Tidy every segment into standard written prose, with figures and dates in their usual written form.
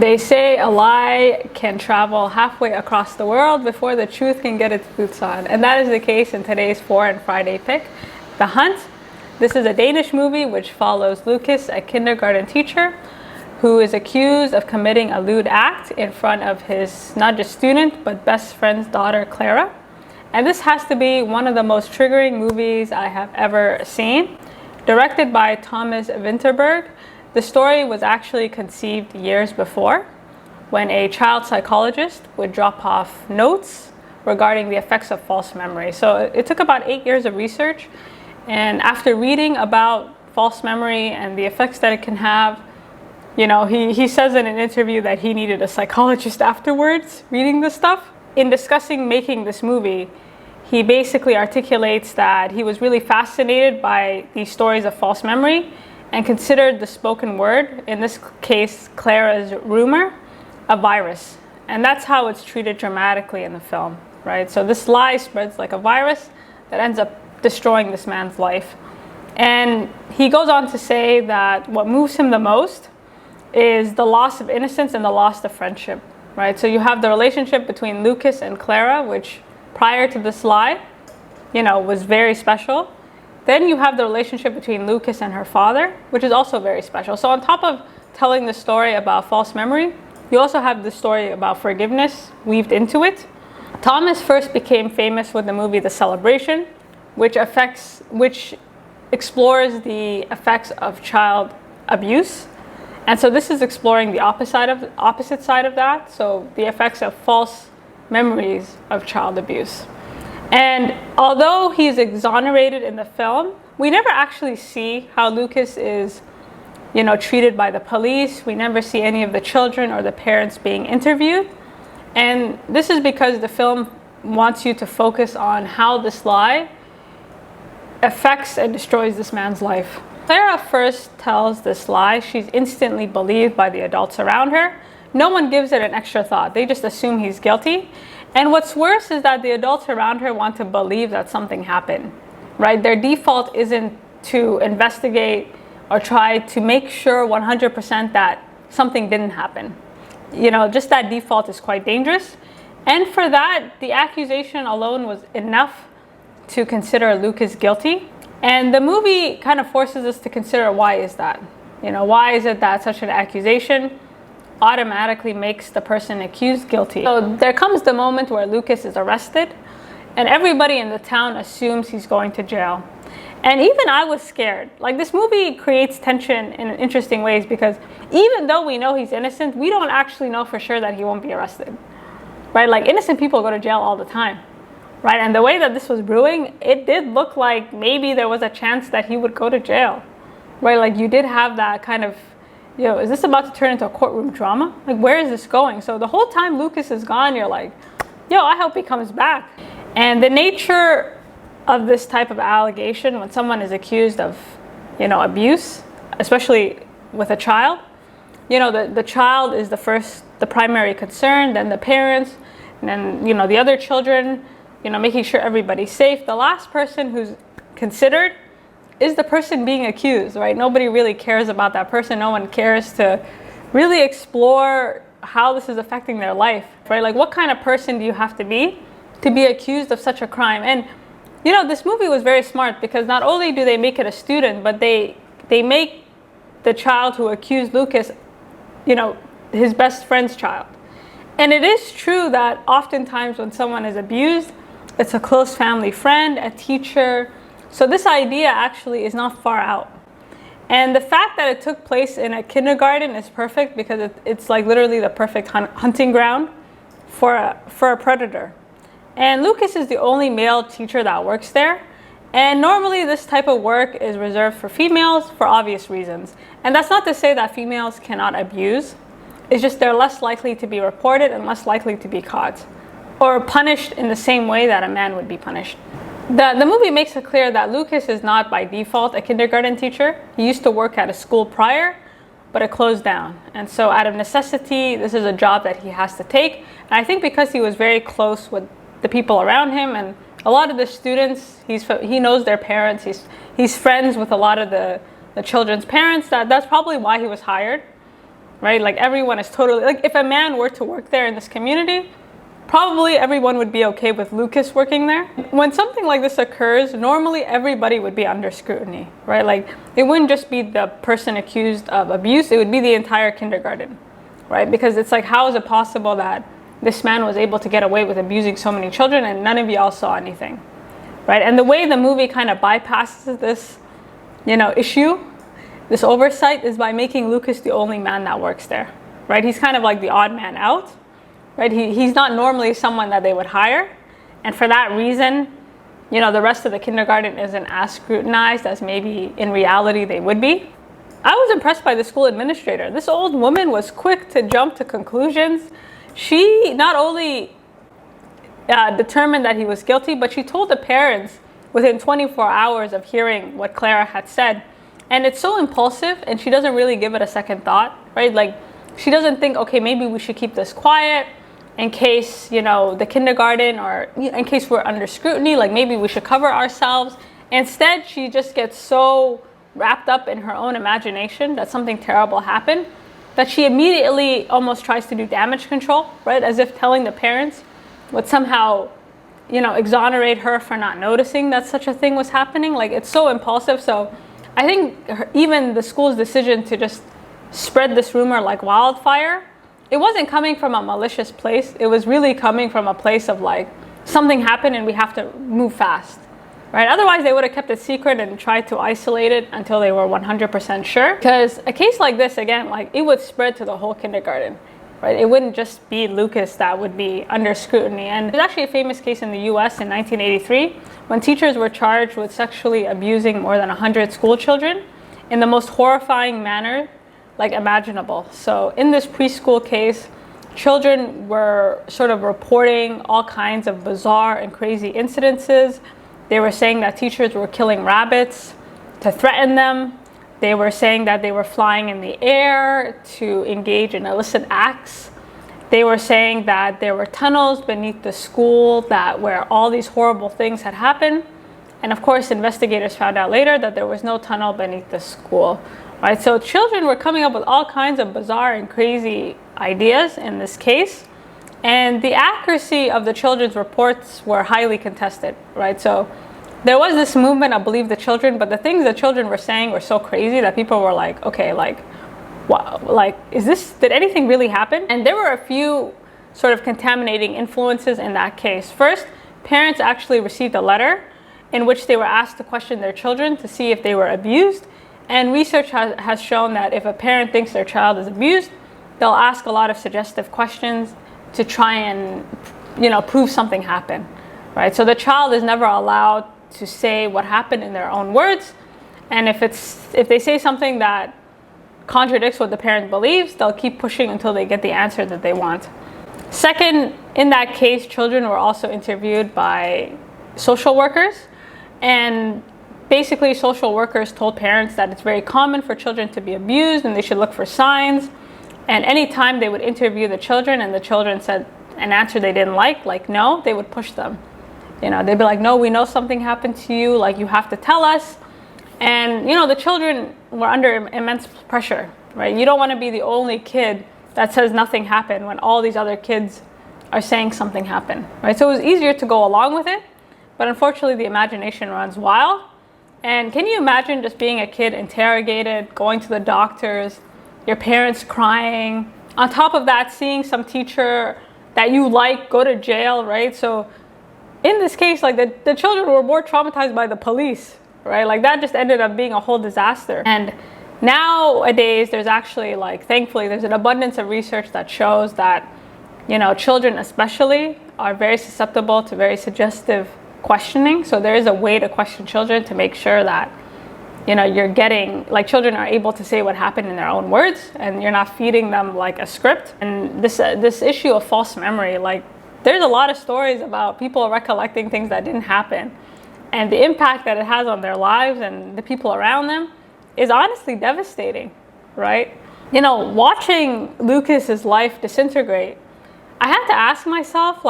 They say a lie can travel halfway across the world before the truth can get its boots on. And that is the case in today's 4 and Friday pick, The Hunt. This is a Danish movie which follows Lucas, a kindergarten teacher, who is accused of committing a lewd act in front of his not just student, but best friend's daughter, Clara. And this has to be one of the most triggering movies I have ever seen. Directed by Thomas Vinterberg, the story was actually conceived years before, when a child psychologist would drop off notes regarding the effects of false memory. So it took about 8 years of research, and after reading about false memory and the effects that it can have, you know, he says in an interview that he needed a psychologist afterwards reading this stuff. In discussing making this movie, he basically articulates that he was really fascinated by these stories of false memory and considered the spoken word, in this case Clara's rumor, a virus. And that's how it's treated dramatically in the film, right? So this lie spreads like a virus that ends up destroying this man's life. And he goes on to say that what moves him the most is the loss of innocence and the loss of friendship, right? So you have the relationship between Lucas and Clara, which prior to this lie, you know, was very special. Then you have the relationship between Lucas and her father, which is also very special. So on top of telling the story about false memory, you also have the story about forgiveness weaved into it. Thomas first became famous with the movie The Celebration, which explores the effects of child abuse. And so this is exploring the opposite side of that, so the effects of false memories of child abuse. And although he's exonerated in the film, we never actually see how Lucas is, you know, treated by the police. We never see any of the children or the parents being interviewed. And this is because the film wants you to focus on how this lie affects and destroys this man's life. Clara first tells this lie. She's instantly believed by the adults around her. No one gives it an extra thought. They just assume he's guilty. And what's worse is that the adults around her want to believe that something happened, right? Their default isn't to investigate or try to make sure 100% that something didn't happen. You know, just that default is quite dangerous. And for that, the accusation alone was enough to consider Lucas guilty. And the movie kind of forces us to consider, why is that? You know, why is it that such an accusation automatically makes the person accused guilty? So there comes the moment where Lucas is arrested, and everybody in the town assumes he's going to jail. And even I was scared. Like, this movie creates tension in interesting ways, because even though we know he's innocent, we don't actually know for sure that he won't be arrested, right? Like, innocent people go to jail all the time, right? And the way that this was brewing, it did look like maybe there was a chance that he would go to jail, right? Like, you did have that kind of, you know, is this about to turn into a courtroom drama? Like, where is this going? So the whole time Lucas is gone, you're like, yo, I hope he comes back. And the nature of this type of allegation, when someone is accused of, you know, abuse, especially with a child, you know, the child is the primary concern, then the parents, and then, you know, the other children, you know, making sure everybody's safe. The last person who's considered is the person being accused, right? Nobody really cares about that person. No one cares to really explore how this is affecting their life, right? Like, what kind of person do you have to be accused of such a crime? And, you know, this movie was very smart, because not only do they make it a student, but they make the child who accused Lucas, you know, his best friend's child. And it is true that oftentimes when someone is abused, it's a close family friend, a teacher. So this idea actually is not far out. And the fact that it took place in a kindergarten is perfect, because it's like literally the perfect hunting ground for a predator. And Lucas is the only male teacher that works there. And normally this type of work is reserved for females for obvious reasons. And that's not to say that females cannot abuse. It's just they're less likely to be reported and less likely to be caught or punished in the same way that a man would be punished. The movie makes it clear that Lucas is not by default a kindergarten teacher. He used to work at a school prior, but it closed down. And so out of necessity, this is a job that he has to take. And I think because he was very close with the people around him and a lot of the students, he knows their parents, he's friends with a lot of the children's parents, that's probably why he was hired. right? Like everyone is totally, like if a man were to work there in this community, probably everyone would be okay with Lucas working there. When something like this occurs, normally everybody would be under scrutiny, right? Like it wouldn't just be the person accused of abuse, it would be the entire kindergarten, right? Because it's like, how is it possible that this man was able to get away with abusing so many children and none of y'all saw anything, right? And the way the movie kind of bypasses this, issue, this oversight, is by making Lucas the only man that works there, right? He's kind of like the odd man out, right? He's not normally someone that they would hire. And for that reason, the rest of the kindergarten isn't as scrutinized as maybe in reality they would be. I was impressed by the school administrator. This old woman was quick to jump to conclusions. She not only determined that he was guilty, but she told the parents within 24 hours of hearing what Clara had said. And it's so impulsive, and she doesn't really give it a second thought, right? Like, she doesn't think, okay, maybe we should keep this quiet in case, the kindergarten, or in case we're under scrutiny, like maybe we should cover ourselves. Instead, she just gets so wrapped up in her own imagination that something terrible happened that she immediately almost tries to do damage control, right? As if telling the parents would somehow, exonerate her for not noticing that such a thing was happening. Like, it's so impulsive. So I think even the school's decision to just spread this rumor like wildfire, it wasn't coming from a malicious place. It was really coming from a place of like, something happened and we have to move fast, right? Otherwise, they would have kept it secret and tried to isolate it until they were 100% sure. Because a case like this, again, like it would spread to the whole kindergarten, right? It wouldn't just be Lucas that would be under scrutiny. And there's actually a famous case in the US in 1983 when teachers were charged with sexually abusing more than 100 school children in the most horrifying manner like imaginable. So in this preschool case, children were sort of reporting all kinds of bizarre and crazy incidences. They were saying that teachers were killing rabbits to threaten them. They were saying that they were flying in the air to engage in illicit acts. They were saying that there were tunnels beneath the school where all these horrible things had happened. And of course, investigators found out later that there was no tunnel beneath the school. Right? So children were coming up with all kinds of bizarre and crazy ideas in this case. And the accuracy of the children's reports were highly contested, right? So there was this movement of Believe the Children, but the things the children were saying were so crazy that people were like, okay, like, wow, like, did anything really happen? And there were a few sort of contaminating influences in that case. First, parents actually received a letter in which they were asked to question their children to see if they were abused. And research has shown that if a parent thinks their child is abused, they'll ask a lot of suggestive questions to try and, prove something happened, right? So the child is never allowed to say what happened in their own words. And if they say something that contradicts what the parent believes, they'll keep pushing until they get the answer that they want. Second, in that case, children were also interviewed by social workers. And basically, social workers told parents that it's very common for children to be abused and they should look for signs. And anytime they would interview the children and the children said an answer they didn't like no, they would push them. They'd be like, no, we know something happened to you, like you have to tell us. And, the children were under immense pressure, right? You don't want to be the only kid that says nothing happened when all these other kids are saying something happened, right? So it was easier to go along with it, but unfortunately the imagination runs wild. And can you imagine just being a kid interrogated, going to the doctors, your parents crying, on top of that seeing some teacher that you like go to jail, right? So in this case, like the children were more traumatized by the police, right? Like that just ended up being a whole disaster. And nowadays there's actually thankfully there's an abundance of research that shows that, children especially are very susceptible to very suggestive questioning. So there is a way to question children to make sure that, you're getting, children are able to say what happened in their own words and you're not feeding them like a script. And this issue of false memory, there's a lot of stories about people recollecting things that didn't happen, and the impact that it has on their lives and the people around them is honestly devastating, right? Watching Lucas's life disintegrate, I had to ask myself,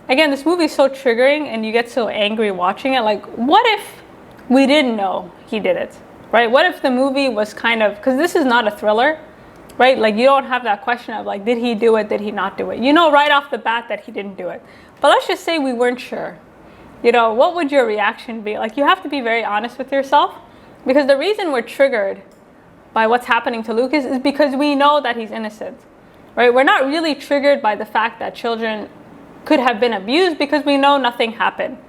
again, this movie is so triggering and you get so angry watching it. What if we didn't know he did it, right? What if the movie was because this is not a thriller, right? Like you don't have that question of like, did he do it? Did he not do it? You know right off the bat that he didn't do it. But let's just say we weren't sure. You know, what would your reaction be? Like you have to be very honest with yourself, because the reason we're triggered by what's happening to Lucas is because we know that he's innocent, right? We're not really triggered by the fact that children could have been abused because we know nothing happened.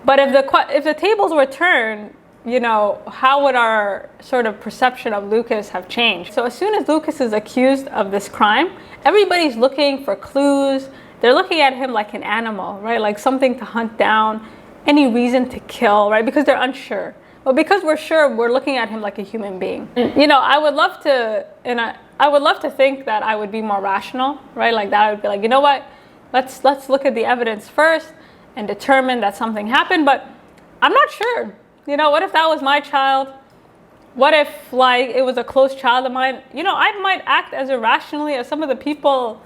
But if the tables were turned, you know, how would our sort of perception of Lucas have changed? So as soon as Lucas is accused of this crime, everybody's looking for clues. They're looking at him like an animal, right? Like something to hunt down, any reason to kill, right? Because they're unsure. But because we're sure, we're looking at him like a human being. You know, I would love to think that I would be more rational, right? Like that I would be like, you know what? Let's look at the evidence first and determine that something happened. But I'm not sure. You know, what if that was my child? What if like it was a close child of mine? You know, I might act as irrationally as some of the people,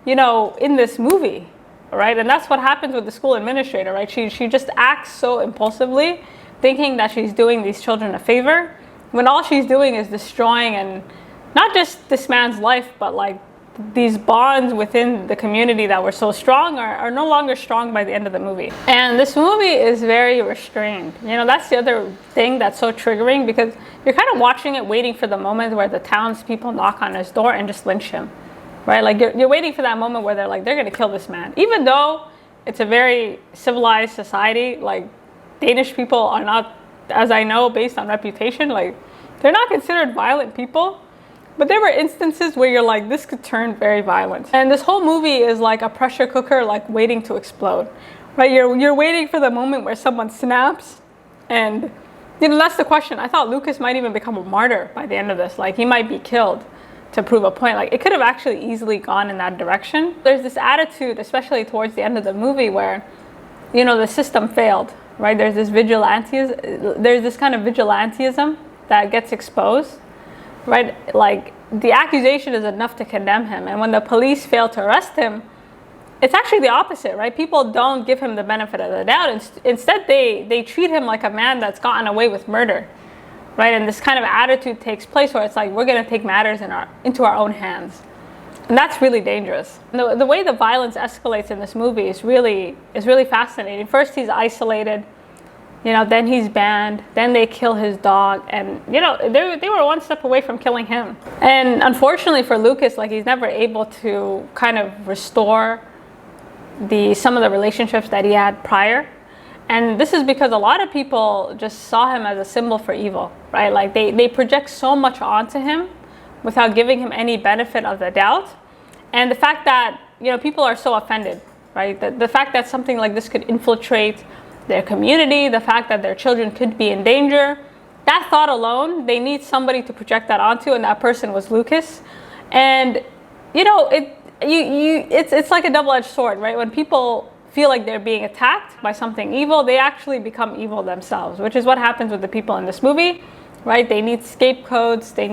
you know, in this movie, right? And that's what happens with the school administrator, right? She just acts so impulsively, thinking that she's doing these children a favor, when all she's doing is destroying, and not just this man's life, but like these bonds within the community that were so strong are no longer strong by the end of the movie. And this movie is very restrained. You know, that's the other thing that's so triggering, because you're kind of watching it waiting for the moment where the townspeople knock on his door and just lynch him, right? Like you're waiting for that moment where they're going to kill this man. Even though it's a very civilized society, like Danish people are not, as I know, based on reputation, like they're not considered violent people. But there were instances where you're like, this could turn very violent. And this whole movie is like a pressure cooker, like waiting to explode, right? You're waiting for the moment where someone snaps. And, you know, that's the question. I thought Lucas might even become a martyr by the end of this. Like he might be killed to prove a point. Like it could have actually easily gone in that direction. There's this attitude, especially towards the end of the movie, where, you know, the system failed, right? There's this kind of vigilantism that gets exposed. Right, like the accusation is enough to condemn him, and when the police fail to arrest him, it's actually the opposite, right? People don't give him the benefit of the doubt. Instead, they treat him like a man that's gotten away with murder, right? And this kind of attitude takes place where it's like, we're going to take matters into our own hands, and that's really dangerous. And the way the violence escalates in this movie is really fascinating. First, he's isolated. You know, then he's banned, then they kill his dog, and, you know, they were one step away from killing him. And unfortunately for Lucas, like he's never able to kind of restore some of the relationships that he had prior. And this is because a lot of people just saw him as a symbol for evil, right? Like they project so much onto him without giving him any benefit of the doubt. And the fact that, you know, people are so offended, right? The fact that something like this could infiltrate their community, the fact that their children could be in danger, that thought alone, they need somebody to project that onto, and that person was Lucas. And, you know, it's like a double-edged sword, right? When people feel like they're being attacked by something evil, they actually become evil themselves, which is what happens with the people in this movie, right? They need scapegoats, they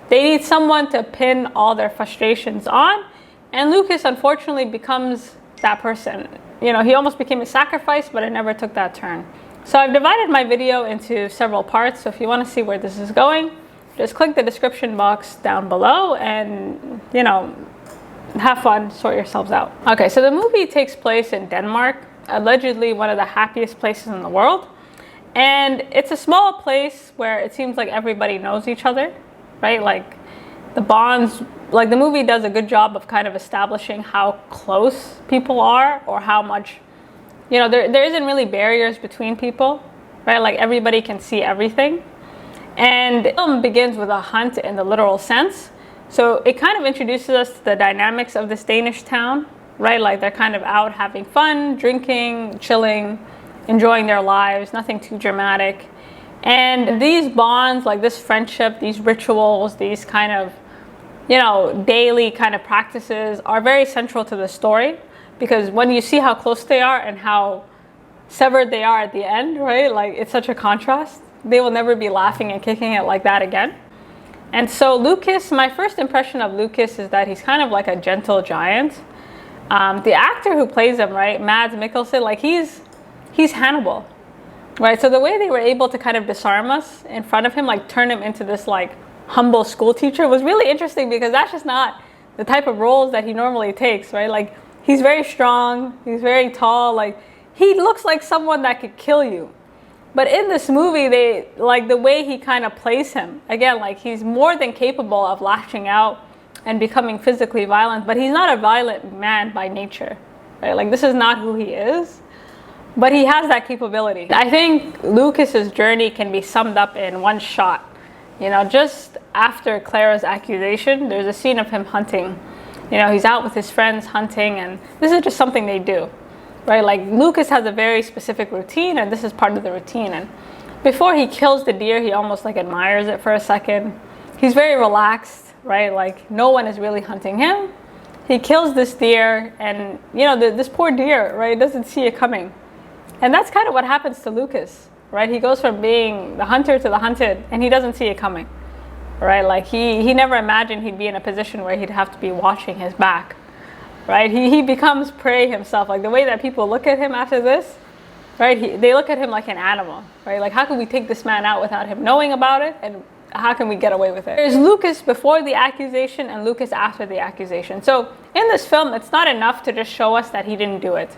need someone to pin all their frustrations on, and Lucas unfortunately becomes that person. You know, he almost became a sacrifice, but it never took that turn. So I've divided my video into several parts. So if you want to see where this is going, just click the description box down below and, you know, have fun, sort yourselves out. Okay, so the movie takes place in Denmark, allegedly one of the happiest places in the world. And it's a small place where it seems like everybody knows each other, right? Like the bonds, like the movie does a good job of kind of establishing how close people are, or how much, you know, there isn't really barriers between people, right? Like everybody can see everything. And the film begins with a hunt in the literal sense. So it kind of introduces us to the dynamics of this Danish town, right? Like they're kind of out having fun, drinking, chilling, enjoying their lives, nothing too dramatic. And these bonds, like this friendship, these rituals, these kind of, you know, daily kind of practices are very central to the story, because when you see how close they are and how severed they are at the end, right? Like it's such a contrast. They will never be laughing and kicking it like that again. And so Lucas, my first impression of Lucas is that he's kind of like a gentle giant. The actor who plays him, right, Mads Mikkelsen, like he's Hannibal, right? So the way they were able to kind of disarm us in front of him, like turn him into this like humble school teacher was really interesting, because that's just not the type of roles that he normally takes, right? Like, he's very strong, he's very tall, like, he looks like someone that could kill you. But in this movie, they, like, the way he kind of plays him, again, like, he's more than capable of lashing out and becoming physically violent, but he's not a violent man by nature, right? Like, this is not who he is, but he has that capability. I think Lucas's journey can be summed up in one shot. You know, just after Clara's accusation, there's a scene of him hunting. You know, he's out with his friends hunting, and this is just something they do, right? Like, Lucas has a very specific routine, and this is part of the routine. And before he kills the deer, he almost like admires it for a second. He's very relaxed, right? Like, no one is really hunting him. He kills this deer, and, you know, this poor deer, right, doesn't see it coming. And that's kind of what happens to Lucas, right? He goes from being the hunter to the hunted, and he doesn't see it coming, right? Like, he never imagined he'd be in a position where he'd have to be watching his back, right? He becomes prey himself. Like, the way that people look at him after this, right? They look at him like an animal, right? Like, how can we take this man out without him knowing about it? And how can we get away with it? There's Lucas before the accusation and Lucas after the accusation. So in this film, it's not enough to just show us that he didn't do it.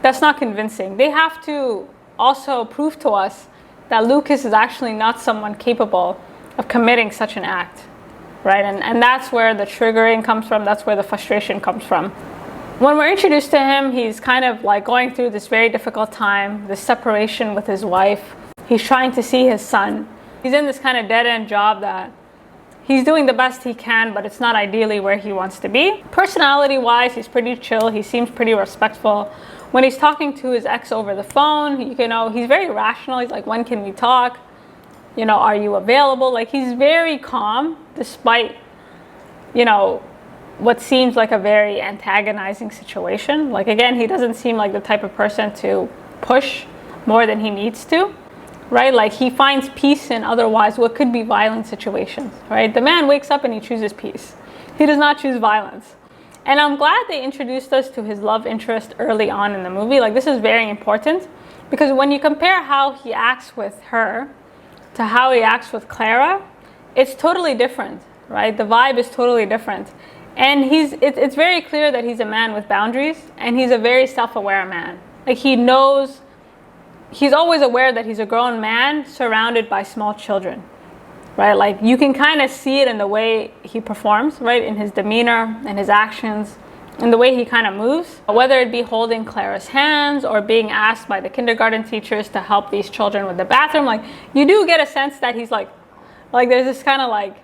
That's not convincing. They have to also prove to us that Lucas is actually not someone capable of committing such an act, right? And that's where the triggering comes from. That's where the frustration comes from. When we're introduced to him, he's kind of like going through this very difficult time, this separation with his wife. He's trying to see his son. He's in this kind of dead-end job that he's doing the best he can, but it's not ideally where he wants to be. Personality-wise, he's pretty chill. He seems pretty respectful. When he's talking to his ex over the phone, you know, he's very rational. He's like, when can we talk? You know, are you available? Like, he's very calm, despite, you know, what seems like a very antagonizing situation. Like, again, he doesn't seem like the type of person to push more than he needs to. Right? Like, he finds peace in otherwise what could be violent situations, right? The man wakes up and he chooses peace. He does not choose violence. And I'm glad they introduced us to his love interest early on in the movie. Like, this is very important, because when you compare how he acts with her to how he acts with Clara, it's totally different, right? The vibe is totally different. And it's very clear that he's a man with boundaries, and he's a very self-aware man. Like, he knows, he's always aware that he's a grown man surrounded by small children, right? Like, you can kind of see it in the way he performs, right? In his demeanor and his actions and the way he kind of moves, whether it be holding Clara's hands or being asked by the kindergarten teachers to help these children with the bathroom. Like, you do get a sense that he's like there's this kind of like,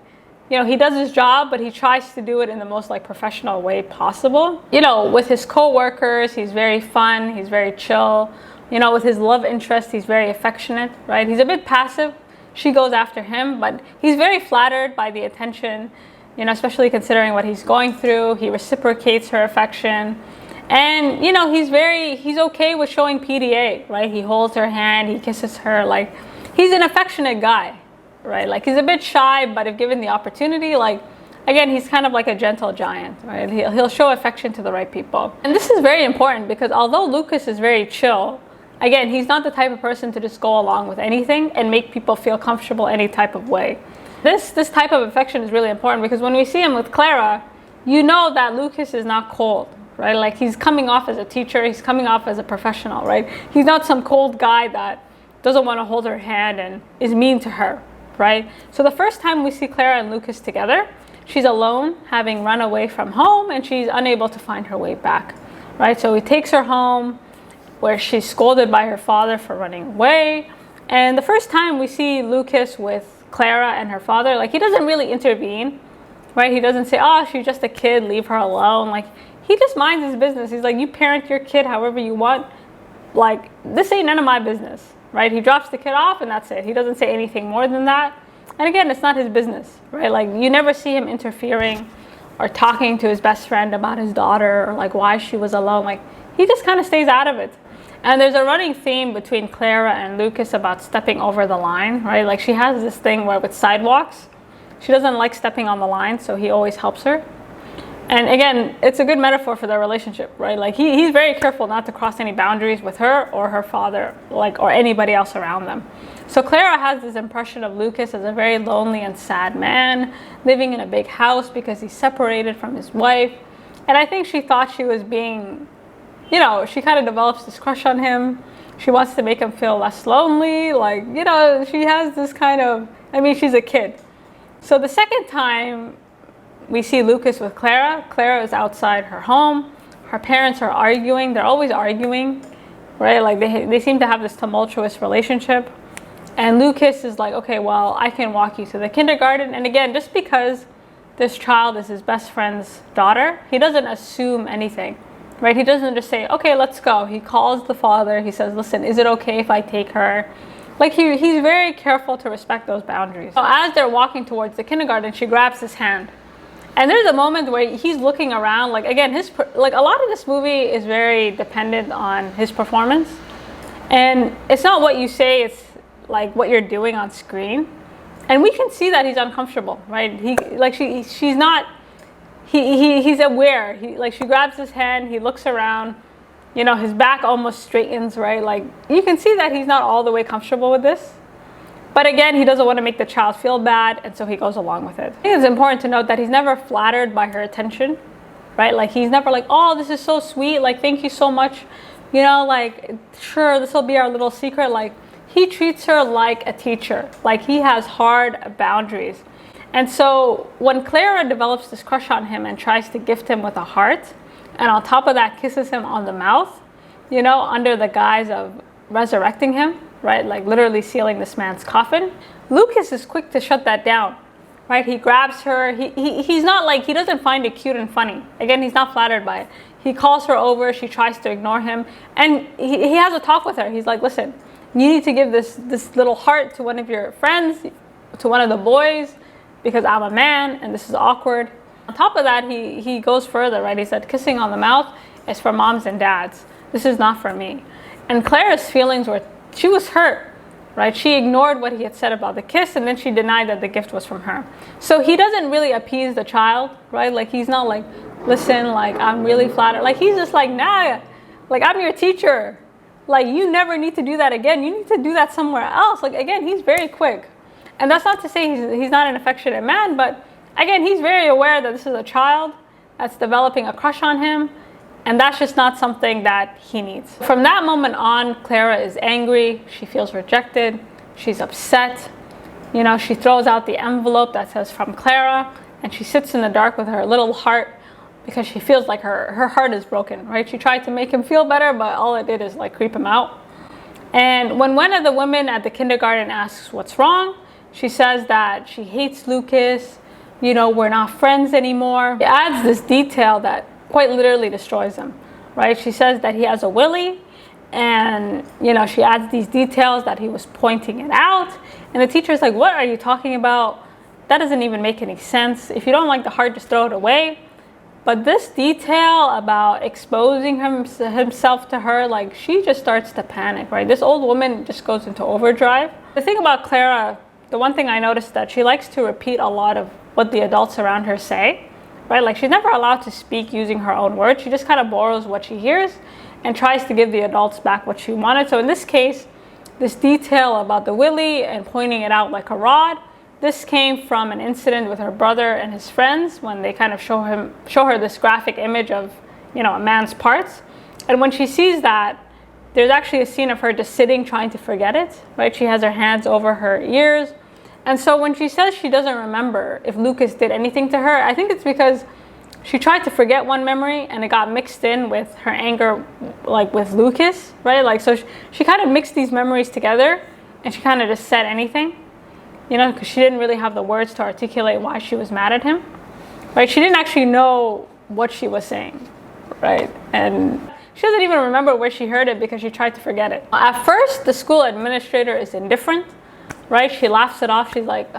you know, he does his job, but he tries to do it in the most like professional way possible. You know, with his co-workers, he's very fun, he's very chill. You know, with his love interest, he's very affectionate, right? He's a bit passive. She goes after him, but he's very flattered by the attention, you know, especially considering what he's going through. He reciprocates her affection. And, you know, he's okay with showing PDA, right? He holds her hand, he kisses her. Like, he's an affectionate guy, right? Like, he's a bit shy, but if given the opportunity, like, again, he's kind of like a gentle giant, right? He'll show affection to the right people. And this is very important, because although Lucas is very chill, again, he's not the type of person to just go along with anything and make people feel comfortable any type of way. This type of affection is really important, because when we see him with Clara, you know that Lucas is not cold, right? Like, he's coming off as a teacher, he's coming off as a professional, right? He's not some cold guy that doesn't want to hold her hand and is mean to her, right? So the first time we see Clara and Lucas together, she's alone, having run away from home, and she's unable to find her way back, right? So he takes her home, where she's scolded by her father for running away. And the first time we see Lucas with Clara and her father, like, he doesn't really intervene, right? He doesn't say, oh, she's just a kid, leave her alone. Like, he just minds his business. He's like, you parent your kid however you want. Like, this ain't none of my business, right? He drops the kid off and that's it. He doesn't say anything more than that. And again, it's not his business, right? Like, you never see him interfering or talking to his best friend about his daughter or like why she was alone. Like, he just kind of stays out of it. And there's a running theme between Clara and Lucas about stepping over the line, right? Like, she has this thing where with sidewalks, she doesn't like stepping on the line, so he always helps her. And again, it's a good metaphor for their relationship, right? Like he's very careful not to cross any boundaries with her or her father, like, or anybody else around them. So Clara has this impression of Lucas as a very lonely and sad man, living in a big house because he's separated from his wife. And I think she thought she was being, you know, she kind of develops this crush on him. She wants to make him feel less lonely. Like, you know, she has this kind of, I mean, she's a kid. So the second time we see Lucas with Clara, Clara is outside her home. Her parents are arguing. They're always arguing, right? Like they seem to have this tumultuous relationship. And Lucas is like, okay, well, I can walk you to the kindergarten. And again, just because this child is his best friend's daughter, he doesn't assume anything, right? He doesn't just say, okay, let's go. He calls the father. He says, listen, is it okay if I take her? Like he's very careful to respect those boundaries. So as they're walking towards the kindergarten, she grabs his hand. And there's a moment where he's looking around. Like, again, like a lot of this movie is very dependent on his performance. And it's not what you say, it's like what you're doing on screen. And we can see that he's uncomfortable, right? She's not, he's aware. She grabs his hand, he looks around, you know, his back almost straightens, right? Like you can see that he's not all the way comfortable with this. But again, he doesn't want to make the child feel bad, and so he goes along with it. I think it's important to note that he's never flattered by her attention, right? Like he's never like, oh, this is so sweet, like thank you so much, you know, like sure, this will be our little secret. Like he treats her like a teacher, like he has hard boundaries. And so when Clara develops this crush on him and tries to gift him with a heart, and on top of that kisses him on the mouth, you know, under the guise of resurrecting him, right? Like literally sealing this man's coffin. Lucas is quick to shut that down, right? He grabs her. He's not like, he doesn't find it cute and funny. Again, he's not flattered by it. He calls her over. She tries to ignore him. And he has a talk with her. He's like, listen, you need to give this little heart to one of your friends, to one of the boys, because I'm a man and this is awkward. On top of that, he goes further, right? He said, kissing on the mouth is for moms and dads. This is not for me. And Clara's feelings were, she was hurt, right? She ignored what he had said about the kiss, and then she denied that the gift was from her. So he doesn't really appease the child, right? Like he's not like, listen, like I'm really flattered. Like he's just like, nah, like I'm your teacher. Like you never need to do that again. You need to do that somewhere else. Like again, he's very quick. And that's not to say he's not an affectionate man, but again, he's very aware that this is a child that's developing a crush on him. And that's just not something that he needs. From that moment on, Clara is angry. She feels rejected. She's upset. You know, she throws out the envelope that says from Clara, and she sits in the dark with her little heart because she feels like her heart is broken, right? She tried to make him feel better, but all it did is like creep him out. And when one of the women at the kindergarten asks what's wrong, she says that she hates Lucas. You know, we're not friends anymore. She adds this detail that quite literally destroys him, right? She says that he has a willy, and you know, she adds these details that he was pointing it out, and the teacher's like, what are you talking about? That doesn't even make any sense. If you don't like the heart, just throw it away. But this detail about exposing himself to her, like she just starts to panic, right? This old woman just goes into overdrive. The thing about Clara, the one thing I noticed that she likes to repeat a lot of what the adults around her say. Right? Like she's never allowed to speak using her own words. She just kind of borrows what she hears and tries to give the adults back what she wanted. So in this case, this detail about the willy and pointing it out like a rod, this came from an incident with her brother and his friends when they kind of show her this graphic image of, you know, a man's parts. And when she sees that, there's actually a scene of her just sitting trying to forget it, right? She has her hands over her ears. And so when she says she doesn't remember if Lucas did anything to her, I think it's because she tried to forget one memory and it got mixed in with her anger, like with Lucas, right? Like, so she kind of mixed these memories together and she kind of just said anything, you know, because she didn't really have the words to articulate why she was mad at him, right? She didn't actually know what she was saying, right? And she doesn't even remember where she heard it because she tried to forget it. At first, the school administrator is indifferent, right? She laughs it off. She's like,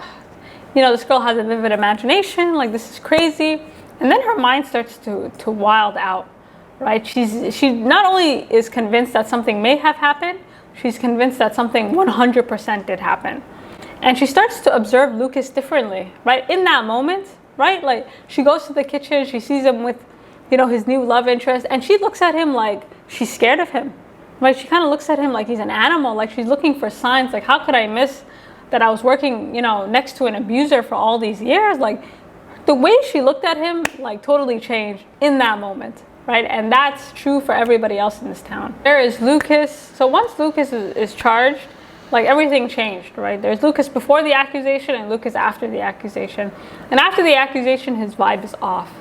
you know, this girl has a vivid imagination. Like, this is crazy. And then her mind starts to wild out, right? She not only is convinced that something may have happened, she's convinced that something 100% did happen. And she starts to observe Lucas differently, right? In that moment, right? Like, she goes to the kitchen, she sees him with, you know, his new love interest, and she looks at him like she's scared of him, right? She kind of looks at him like he's an animal, like she's looking for signs, like, how could I miss that I was working, you know, next to an abuser for all these years? Like, the way she looked at him, like, totally changed in that moment, right? And that's true for everybody else in this town. There is Lucas. So once Lucas is charged, like, everything changed, right? There's Lucas before the accusation and Lucas after the accusation. And after the accusation, his vibe is off,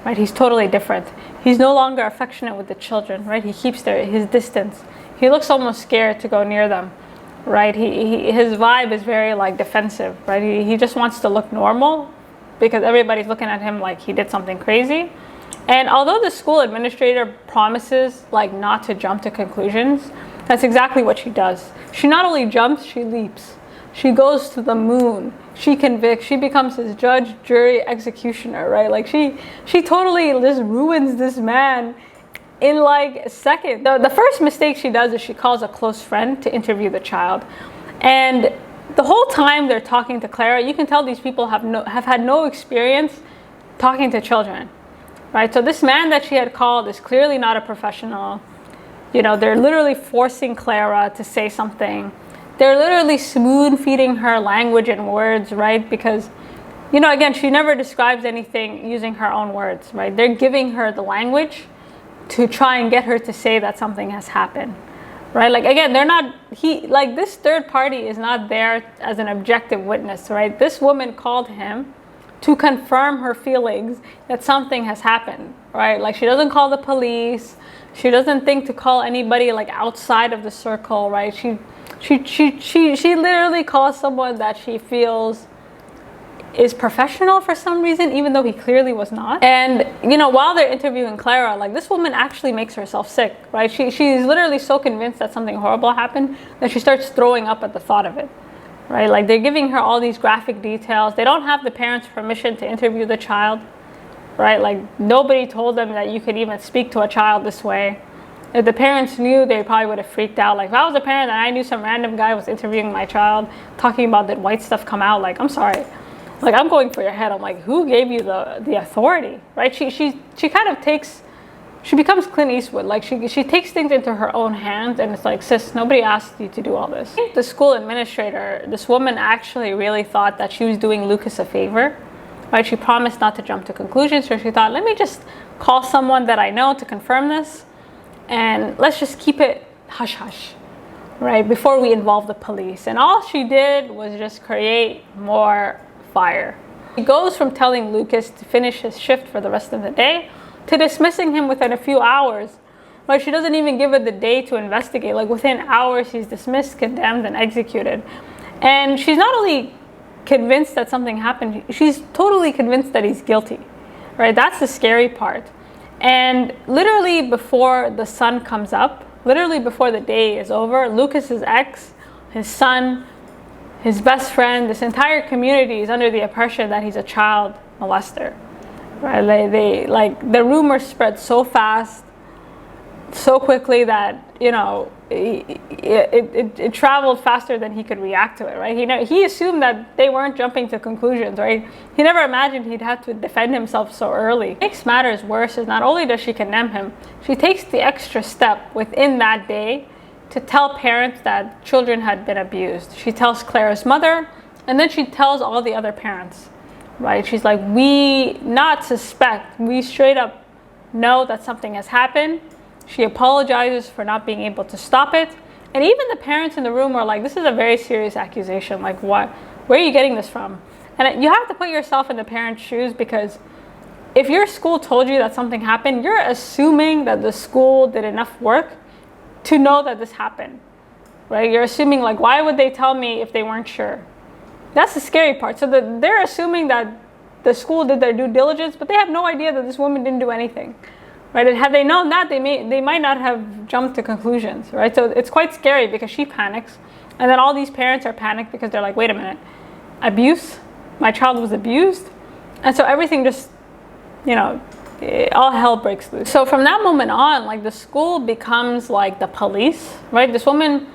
right? He's totally different. He's no longer affectionate with the children, right? He keeps his distance. He looks almost scared to go near them, right? His vibe is very, like, defensive, right? He just wants to look normal because everybody's looking at him like he did something crazy. And although the school administrator promises, like, not to jump to conclusions, that's exactly what she does. She not only jumps, she leaps. She goes to the moon. She convicts. She becomes his judge, jury, executioner, right? Like, she totally just ruins this man in, like, a second. The first mistake she does is she calls a close friend to interview the child. And the whole time they're talking to Clara, you can tell these people have had no experience talking to children, right? So this man that she had called is clearly not a professional. You know, they're literally forcing Clara to say something. They're literally spoon feeding her language and words, right? Because, you know, again, she never describes anything using her own words, right? They're giving her the language to try and get her to say that something has happened, right? Like, again, this third party is not there as an objective witness, right? This woman called him to confirm her feelings that something has happened, right? Like, she doesn't call the police. She doesn't think to call anybody, like, outside of the circle, right? She literally calls someone that she feels is professional for some reason, even though he clearly was not. And, you know, while they're interviewing Clara, like, this woman actually makes herself sick, right? She's literally so convinced that something horrible happened that she starts throwing up at the thought of it, right? Like, they're giving her all these graphic details. They don't have the parents' permission to interview the child, right? Like, nobody told them that you could even speak to a child this way. If the parents knew, they probably would have freaked out. Like, if I was a parent and I knew some random guy was interviewing my child, talking about that white stuff come out, like, I'm sorry. Like, I'm going for your head. I'm like, who gave you the authority, right? She kind of she becomes Clint Eastwood. Like, she takes things into her own hands, and it's like, sis, nobody asked you to do all this. The school administrator, this woman actually really thought that she was doing Lucas a favor, right? She promised not to jump to conclusions, so she thought, let me just call someone that I know to confirm this, and let's just keep it hush-hush, right, before we involve the police. And all she did was just create more fire. He goes from telling Lucas to finish his shift for the rest of the day to dismissing him within a few hours, right? She doesn't even give it the day to investigate. Like, within hours, he's dismissed, condemned, and executed. And she's not only convinced that something happened, she's totally convinced that he's guilty, right? That's the scary part. And literally before the sun comes up, literally before the day is over, Lucas's ex, his son, his best friend, this entire community is under the impression that he's a child molester, right? The rumors spread so fast, so quickly that, you know, it traveled faster than he could react to it, right? He assumed that they weren't jumping to conclusions, right? He never imagined he'd have to defend himself so early. What makes matters worse is not only does she condemn him, she takes the extra step within that day to tell parents that children had been abused. She tells Clara's mother, and then she tells all the other parents, right? She's like, we not suspect, we straight up know that something has happened. She apologizes for not being able to stop it. And even the parents in the room are like, this is a very serious accusation. Like, what? Where are you getting this from? And you have to put yourself in the parents' shoes, because if your school told you that something happened, you're assuming that the school did enough work to know that this happened, right? You're assuming, like, why would they tell me if they weren't sure? That's the scary part. So they're assuming that the school did their due diligence, but they have no idea that this woman didn't do anything, right? And had they known that, they might not have jumped to conclusions, right? So it's quite scary because she panics, and then all these parents are panicked because they're like, wait a minute, abuse? My child was abused? And so everything just, you know, all hell breaks loose. So from that moment on, like, the school becomes like the police, right? This woman,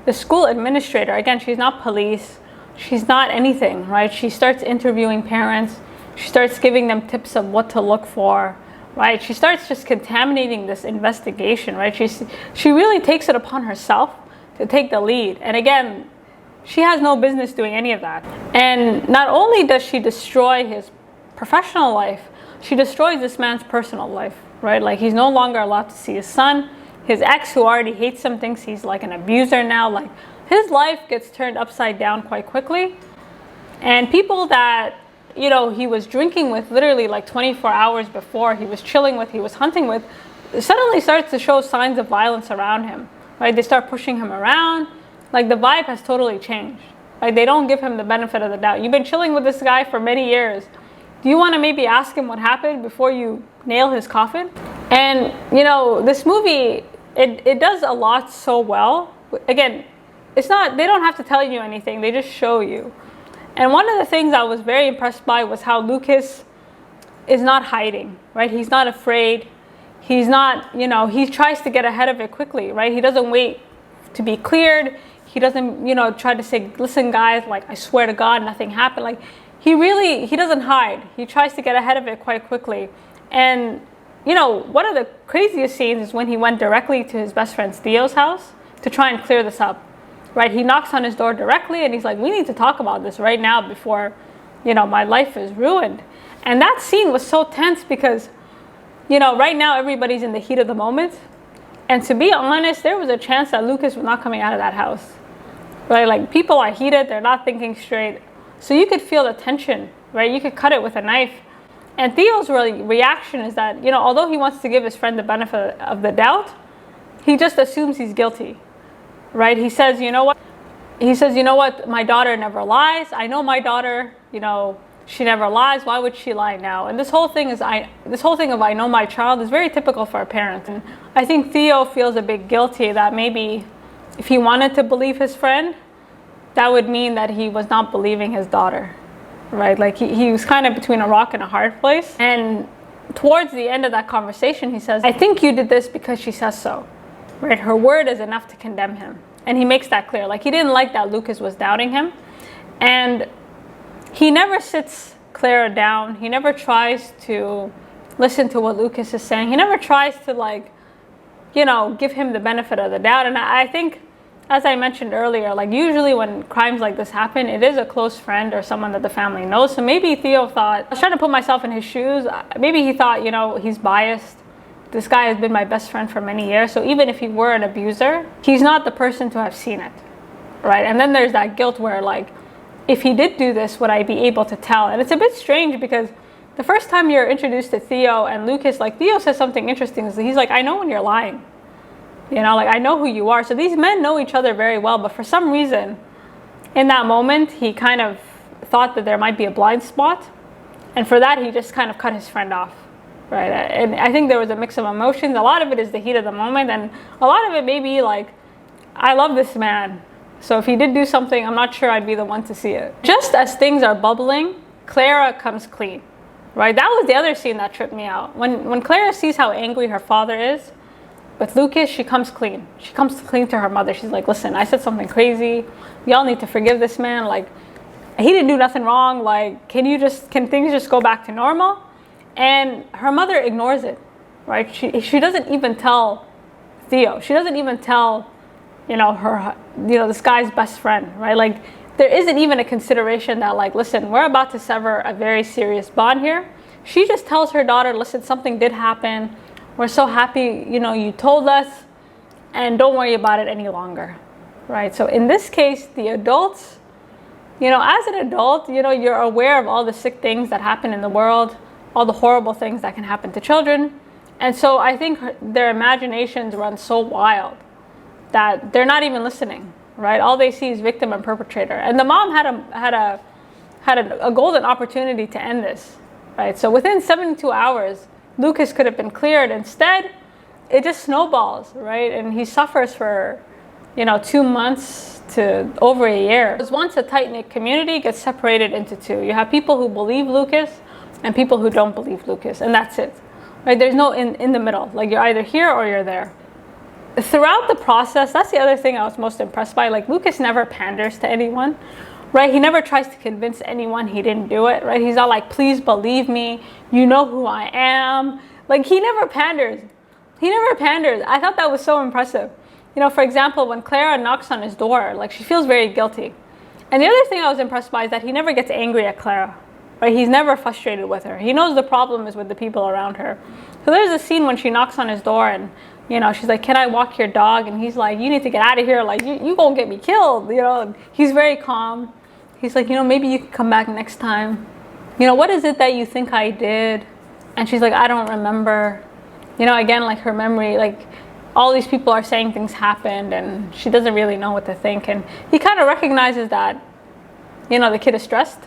the school administrator, again, she's not police, she's not anything, right? She starts interviewing parents. She starts giving them tips of what to look for, right? She starts just contaminating this investigation, right? She really takes it upon herself to take the lead. And again, she has no business doing any of that. And not only does she destroy his professional life, she destroys this man's personal life, right? Like, he's no longer allowed to see his son. His ex, who already hates him, thinks he's like an abuser now. Like, his life gets turned upside down quite quickly. And people that, you know, he was drinking with literally like 24 hours before, he was chilling with, he was hunting with, suddenly starts to show signs of violence around him, right? They start pushing him around. Like, the vibe has totally changed. Like, they don't give him the benefit of the doubt. You've been chilling with this guy for many years. Do you want to maybe ask him what happened before you nail his coffin? And, you know, this movie, it does a lot so well. Again, it's not, they don't have to tell you anything, they just show you. And one of the things I was very impressed by was how Lucas is not hiding, right? He's not afraid. He's not, you know, he tries to get ahead of it quickly, right? He doesn't wait to be cleared. He doesn't, you know, try to say, listen guys, like, I swear to God, nothing happened. Like, he doesn't hide. He tries to get ahead of it quite quickly. And, you know, one of the craziest scenes is when he went directly to his best friend Theo's house to try and clear this up, right? He knocks on his door directly and he's like, we need to talk about this right now before, you know, my life is ruined. And that scene was so tense because, you know, right now everybody's in the heat of the moment. And to be honest, there was a chance that Lucas was not coming out of that house, right? Like, people are heated, they're not thinking straight. So you could feel the tension, right? You could cut it with a knife. And Theo's reaction is that, you know, although he wants to give his friend the benefit of the doubt, he just assumes he's guilty, right? He says, you know what? He says, you know what? My daughter never lies. I know my daughter, you know, she never lies. Why would she lie now? And this whole thing of I know my child is very typical for a parent. And I think Theo feels a bit guilty that maybe if he wanted to believe his friend, that would mean that he was not believing his daughter, right? Like, he was kind of between a rock and a hard place. And towards the end of that conversation, he says, I think you did this because she says so, right? Her word is enough to condemn him. And he makes that clear. Like, he didn't like that Lucas was doubting him. And he never sits Clara down. He never tries to listen to what Lucas is saying. He never tries to, like, you know, give him the benefit of the doubt. And I think, as I mentioned earlier, like, usually when crimes like this happen, it is a close friend or someone that the family knows. So maybe Theo thought, I was trying to put myself in his shoes. Maybe he thought, you know, he's biased. This guy has been my best friend for many years. So even if he were an abuser, he's not the person to have seen it, right? And then there's that guilt where, like, if he did do this, would I be able to tell? And it's a bit strange because the first time you're introduced to Theo and Lucas, like, Theo says something interesting. He's like, I know when you're lying. You know, like, I know who you are. So these men know each other very well, but for some reason, in that moment, he kind of thought that there might be a blind spot. And for that, he just kind of cut his friend off, right? And I think there was a mix of emotions. A lot of it is the heat of the moment. And a lot of it may be like, I love this man. So if he did do something, I'm not sure I'd be the one to see it. Just as things are bubbling, Clara comes clean, right? That was the other scene that tripped me out. When Clara sees how angry her father is with Lucas, she comes clean. She comes clean to her mother. She's like, listen, I said something crazy. Y'all need to forgive this man. Like, he didn't do nothing wrong. Like, can things just go back to normal? And her mother ignores it, right? She doesn't even tell Theo. She doesn't even tell, you know, this guy's best friend, right? Like, there isn't even a consideration that, like, listen, we're about to sever a very serious bond here. She just tells her daughter, listen, something did happen. We're so happy, you know, you told us, and don't worry about it any longer, right? So in this case, the adults, you know, as an adult, you know, you're aware of all the sick things that happen in the world, all the horrible things that can happen to children. And so I think their imaginations run so wild that they're not even listening, right? All they see is victim and perpetrator. And the mom had a golden opportunity to end this, right? So within 72 hours, Lucas could have been cleared. Instead, it just snowballs, right? And he suffers for, you know, 2 months to over a year. Because once a tight-knit community gets separated into two, you have people who believe Lucas and people who don't believe Lucas, and that's it, right? There's no in the middle. Like, you're either here or you're there. Throughout the process, that's the other thing I was most impressed by. Like, Lucas never panders to anyone, right? He never tries to convince anyone he didn't do it, right? He's not like, please believe me, you know who I am. Like, he never panders. He never panders. I thought that was so impressive. You know, for example, when Clara knocks on his door, like, she feels very guilty. And the other thing I was impressed by is that he never gets angry at Clara, right? He's never frustrated with her. He knows the problem is with the people around her. So there's a scene when she knocks on his door and, you know, she's like, can I walk your dog? And he's like, you need to get out of here. Like, you gonna get me killed, you know? And he's very calm. He's like, you know, maybe you can come back next time. You know, what is it that you think I did? And she's like, I don't remember. You know, again, like, her memory, like, all these people are saying things happened and she doesn't really know what to think. And he kind of recognizes that, you know, the kid is stressed.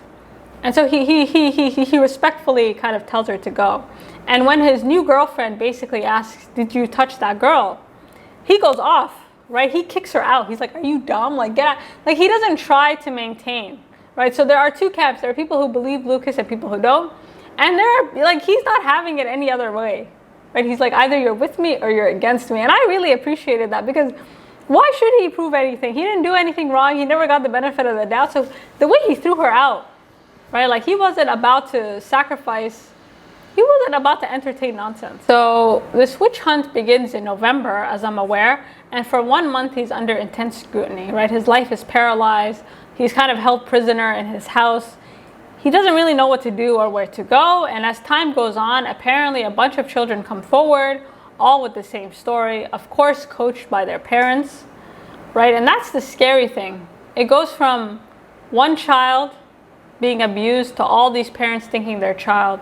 And so he respectfully kind of tells her to go. And when his new girlfriend basically asks, did you touch that girl? He goes off, right? He kicks her out. He's like, are you dumb? Like, get out. Like, he doesn't try to maintain, right? So there are two camps. There are people who believe Lucas and people who don't. And they're like, he's not having it any other way, right? He's like, either you're with me or you're against me. And I really appreciated that, because why should he prove anything? He didn't do anything wrong. He never got the benefit of the doubt. So the way he threw her out, right? Like, he wasn't about to sacrifice. He wasn't about to entertain nonsense. So this witch hunt begins in November, as I'm aware. And for 1 month, he's under intense scrutiny, right? His life is paralyzed. He's kind of held prisoner in his house. He doesn't really know what to do or where to go. And as time goes on, apparently a bunch of children come forward, all with the same story, of course, coached by their parents, right? And that's the scary thing. It goes from one child being abused to all these parents thinking their child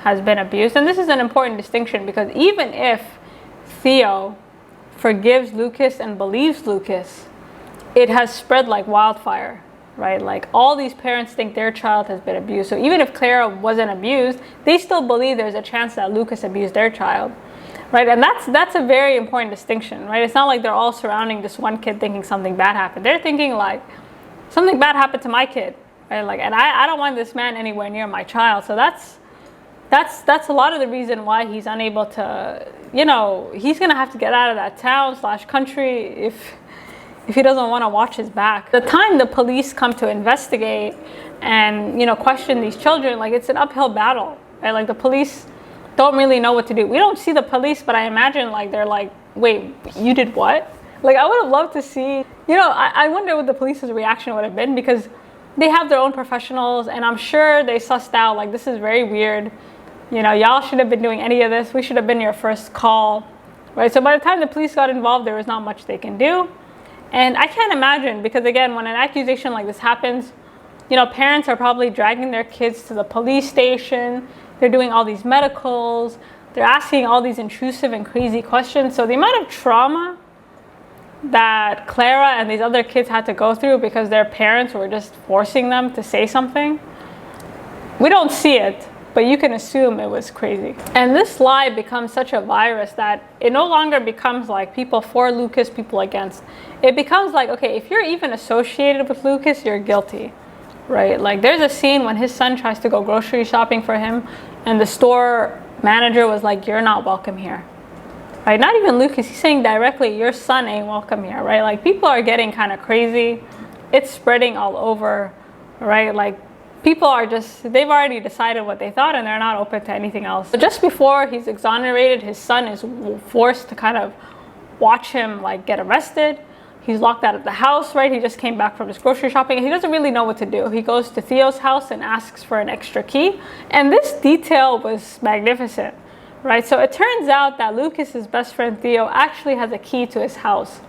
has been abused. And this is an important distinction, because even if Theo forgives Lucas and believes Lucas, it has spread like wildfire, right? Like, all these parents think their child has been abused. So even if Clara wasn't abused, they still believe there's a chance that Lucas abused their child, right? And that's a very important distinction, right? It's not like they're all surrounding this one kid thinking something bad happened. They're thinking like, something bad happened to my kid, right? Like, and I don't want this man anywhere near my child. So that's a lot of the reason why he's unable to, you know, he's gonna have to get out of that town / country if he doesn't want to watch his back. The time the police come to investigate and, you know, question these children, like, it's an uphill battle, right? Like, the police don't really know what to do. We don't see the police, but I imagine, like, they're like, wait, you did what? Like, I would have loved to see, you know, I wonder what the police's reaction would have been, because they have their own professionals, and I'm sure they sussed out, like, this is very weird. You know, y'all shouldn't have been doing any of this. We should have been your first call, right? So by the time the police got involved, there was not much they can do. And I can't imagine, because again, when an accusation like this happens, you know, parents are probably dragging their kids to the police station. They're doing all these medicals. They're asking all these intrusive and crazy questions. So the amount of trauma that Clara and these other kids had to go through because their parents were just forcing them to say something, we don't see it, but you can assume it was crazy. And this lie becomes such a virus that it no longer becomes like people for Lucas, people against. It becomes like, okay, if you're even associated with Lucas, you're guilty, right? Like, there's a scene when his son tries to go grocery shopping for him, and the store manager was like, you're not welcome here, right? Not even Lucas, he's saying directly, your son ain't welcome here, right? Like, people are getting kind of crazy. It's spreading all over, right? Like, people are just, they've already decided what they thought, and they're not open to anything else. So just before he's exonerated, his son is forced to kind of watch him, like, get arrested. He's locked out of the house, right? He just came back from his grocery shopping, and he doesn't really know what to do. He goes to Theo's house and asks for an extra key. And this detail was magnificent, right? So it turns out that Lucas's best friend Theo actually has a key to his house.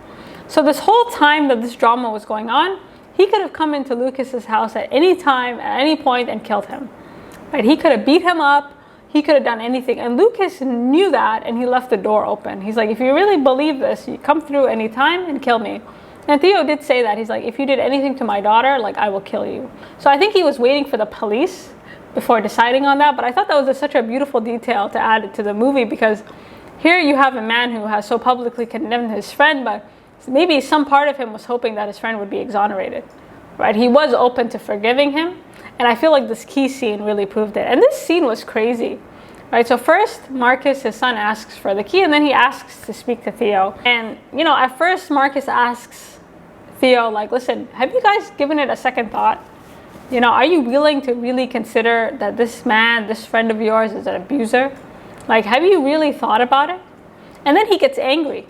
So this whole time that this drama was going on, he could have come into Lucas's house at any time, at any point, and killed him, right? He could have beat him up. He could have done anything. And Lucas knew that, and he left the door open. He's like, if you really believe this, you come through any time and kill me. And Theo did say that. He's like, if you did anything to my daughter, like, I will kill you. So I think he was waiting for the police before deciding on that. But I thought that was such a beautiful detail to add to the movie, because here you have a man who has so publicly condemned his friend, but maybe some part of him was hoping that his friend would be exonerated, right? He was open to forgiving him. And I feel like this key scene really proved it. And this scene was crazy, right? So first, Marcus, his son, asks for the key, and then he asks to speak to Theo. And, you know, at first, Marcus asks Theo, like, listen, have you guys given it a second thought? Are you willing to really consider that this man, this friend of yours, is an abuser? Like, have you really thought about it? And then he gets angry,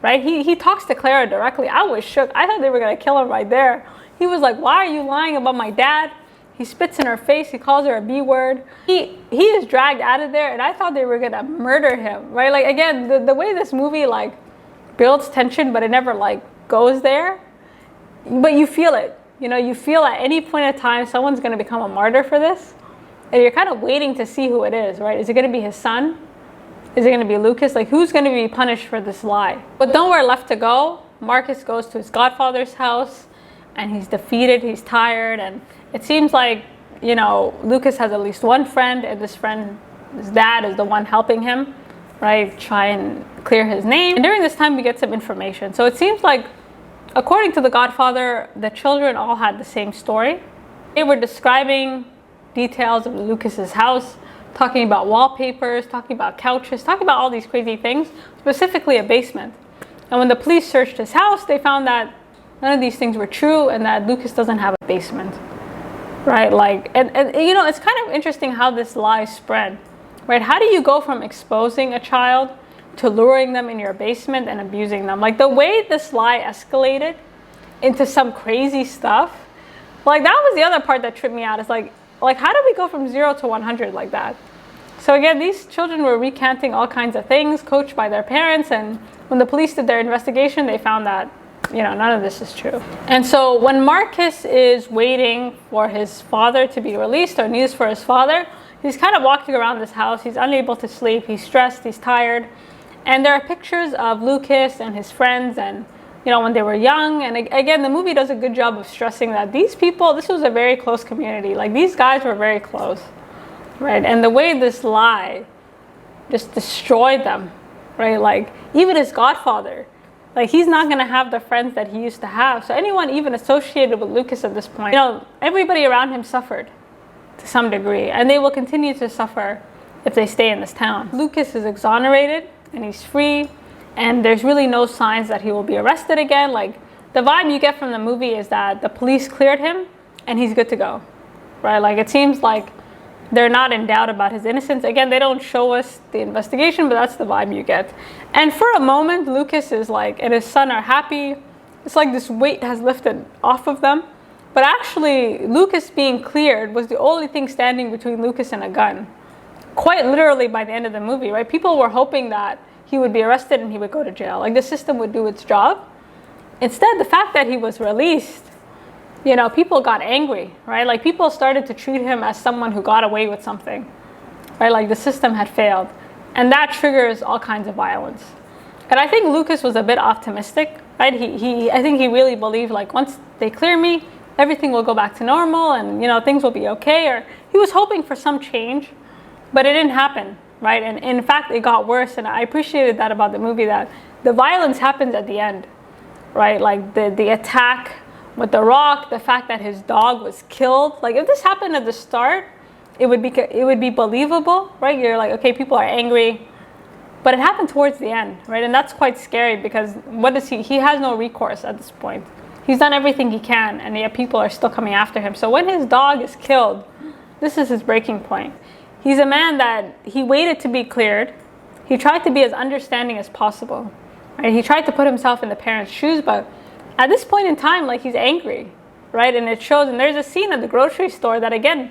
right? He talks to Clara directly. I was shook. I thought they were going to kill him right there. He was like, why are you lying about my dad? He spits in her face. He calls her a B word. He is dragged out of there, and I thought they were going to murder him, right? Like, again, the way this movie, like, builds tension, but it never, like, goes there. But you feel it. You feel at any point in time someone's going to become a martyr for this. And you're kind of waiting to see who it is, right? Is it going to be his son? Is it going to be Lucas? Like, who's going to be punished for this lie? With nowhere left to go, Marcus goes to his godfather's house, and he's defeated, he's tired, and it seems like, Lucas has at least one friend, and this friend, his dad, is the one helping him, right? Try and clear his name. And during this time, we get some information. So it seems like, according to the Godfather, the children all had the same story. They were describing details of Lucas's house, talking about wallpapers, talking about couches, talking about all these crazy things, specifically a basement. And when the police searched his house, they found that none of these things were true and that Lucas doesn't have a basement, right? Like, and it's kind of interesting how this lie spread, right? How do you go from exposing a child to luring them in your basement and abusing them? Like, the way this lie escalated into some crazy stuff, like, that was the other part that tripped me out. It's like how do we go from 0 to 100 like that? So again, these children were recanting all kinds of things, coached by their parents, and when the police did their investigation, they found that, none of this is true. And so when Marcus is waiting for his father to be released, or news for his father, he's kind of walking around this house. He's unable to sleep. He's stressed. He's tired. And there are pictures of Lucas and his friends and, when they were young. And again, the movie does a good job of stressing that these people, this was a very close community. Like, these guys were very close, right? And the way this lie just destroyed them, right? Like, even his godfather, like, he's not going to have the friends that he used to have. So anyone even associated with Lucas at this point, everybody around him suffered to some degree. And they will continue to suffer if they stay in this town. Lucas is exonerated and he's free. And there's really no signs that he will be arrested again. Like, the vibe you get from the movie is that the police cleared him and he's good to go, right? Like, it seems like they're not in doubt about his innocence. Again, they don't show us the investigation, but that's the vibe you get. And for a moment, Lucas is like, and his son are happy. It's like this weight has lifted off of them. But actually, Lucas being cleared was the only thing standing between Lucas and a gun. Quite literally by the end of the movie, right? People were hoping that he would be arrested and he would go to jail. Like, the system would do its job. Instead, the fact that he was released, people got angry, right? Like, people started to treat him as someone who got away with something, right? Like, the system had failed. And that triggers all kinds of violence. And I think Lucas was a bit optimistic, right? I think he really believed, like, once they clear me, everything will go back to normal and, things will be okay. Or he was hoping for some change, but it didn't happen. Right, and in fact, it got worse, and I appreciated that about the movie, that the violence happens at the end, right? Like, the attack with the rock, the fact that his dog was killed. Like, if this happened at the start, it would be believable, right? You're like, okay, people are angry, but it happened towards the end, right? And that's quite scary because what does he has no recourse at this point. He's done everything he can, and yet people are still coming after him. So when his dog is killed, this is his breaking point. He's a man that he waited to be cleared. He tried to be as understanding as possible. Right? He tried to put himself in the parents' shoes, but at this point in time, like, he's angry, right? And it shows, and there's a scene at the grocery store that, again,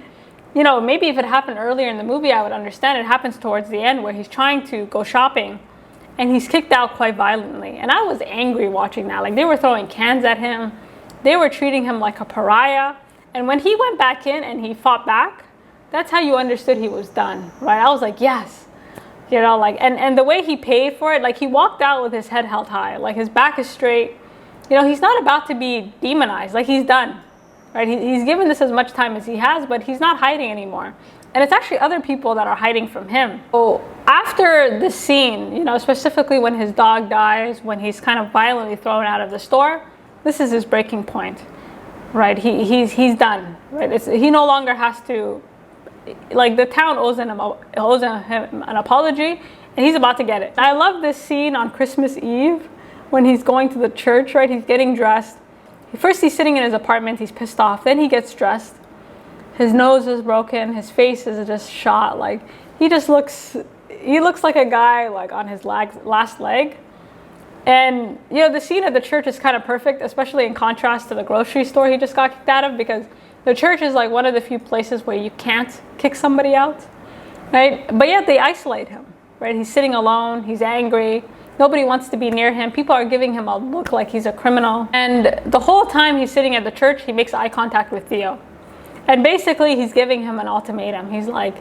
maybe if it happened earlier in the movie, I would understand. It happens towards the end where he's trying to go shopping and he's kicked out quite violently. And I was angry watching that. Like, they were throwing cans at him. They were treating him like a pariah. And when he went back in and he fought back, that's how you understood he was done, right? I was like, yes, and the way he paid for it, like, he walked out with his head held high, like, his back is straight. He's not about to be demonized, like, he's done, right? He's given this as much time as he has, but he's not hiding anymore. And it's actually other people that are hiding from him. So after this scene, specifically when his dog dies, when he's kind of violently thrown out of the store, this is his breaking point, right? He's done, right? He no longer has to, like, the town owes him an apology, and he's about to get it. I love this scene on Christmas Eve when he's going to the church, right? He's getting dressed. First, he's sitting in his apartment. He's pissed off. Then he gets dressed. His nose is broken. His face is just shot. Like, he looks like a guy like on his last leg. And, you know, the scene at the church is kind of perfect, especially in contrast to the grocery store he just got kicked out of, because the church is like one of the few places where you can't kick somebody out, right? But yet they isolate him, right? He's sitting alone. He's angry. Nobody wants to be near him. People are giving him a look like he's a criminal. And the whole time he's sitting at the church, he makes eye contact with Theo. And basically he's giving him an ultimatum. He's like,